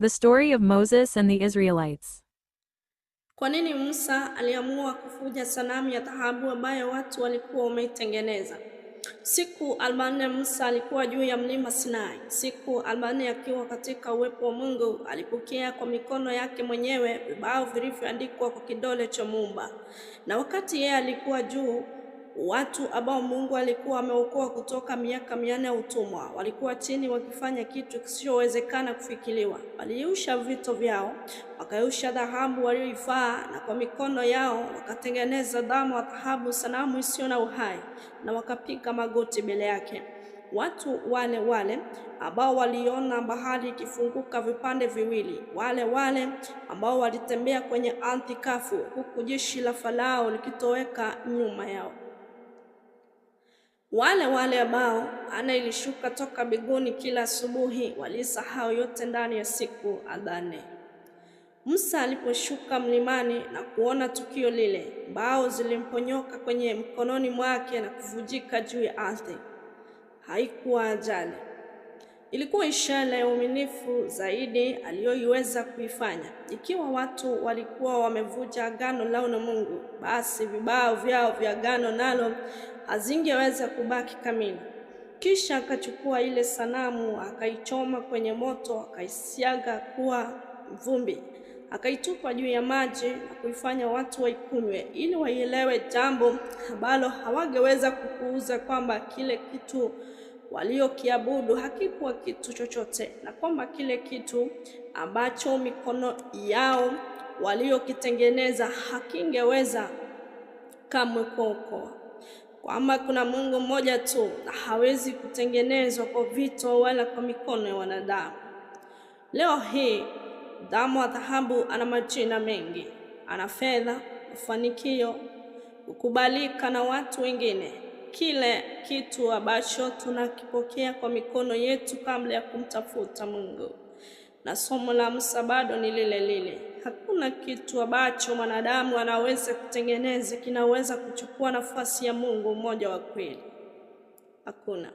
The story of Moses and the Israelites. Kwa nini Musa aliamua kufuja sanamu ya dhahabu ambayo watu walikuwa wameitengeneza? Siku 40 Musa alikuwa juu ya mlima Sinai. Siku 40 akiwa katika uwepo wa Mungu, alipokea kwa mikono yake mwenyewe vibao vilivyoandikwa kwa kidole cha Muumba. Na wakati yeye alikuwa juu, watu ambao Mungu alikuwa ameokoa kutoka miaka 400 ya utumwa walikuwa chini wakifanya kitu kisichowezekana kufikiriwa. Waliusha vito vyao, wakausha dhahabu walioivaa, na kwa mikono yao wakatengeneza damu ya dhahabu, sanamu isiyo na uhai, na wakapiga magoti mbele yake. Watu wale ambao waliona bahari ikifunguka vipande viwili, wale ambao walitembea kwenye ardhi kavu, huku jeshi la Farao likitoweka nyuma yao, wale ambao ilishuka toka mbinguni kila asubuhi, walisahau yote ndani ya siku 40. Musa aliposhuka mlimani na kuona tukio lile, mbao zilimponyoka kwenye mkononi mwake na kuvujika juu ya ardhi. Haikuwa ajali, ilikuwa ishara ya uaminifu zaidi aliyoiweza kuifanya. Ikiwa watu walikuwa wamevuja agano lao na Mungu, basi vibao vyao vya agano nalo hazingeweza kubaki kamili. Kisha akachukua ile sanamu, akaichoma kwenye moto, akaisiaga kuwa vumbi, akaitupa juu ya maji na kuifanya watu waikunywe, ili waielewe jambo ambalo hawangeweza kupuuza, kwamba kile kitu waliokiabudu hakikuwa kitu chochote, na kwamba kile kitu ambacho mikono yao waliokitengeneza hakingeweza kamwe kuokoa, kwamba kuna Mungu mmoja tu na hawezi kutengenezwa kwa vito wala kwa mikono ya wanadamu. Leo hii damu ya dhahabu ana majina mengi, ana fedha, mafanikio, kukubalika na watu wengine, kile kitu ambacho tunakipokea kwa mikono yetu kabla ya kumtafuta Mungu. Na somo la Musa bado ni lile lile. Hakuna kitu ambacho mwanadamu anaweza kutengeneza kinaweza kuchukua nafasi ya Mungu mmoja wa kweli. Hakuna.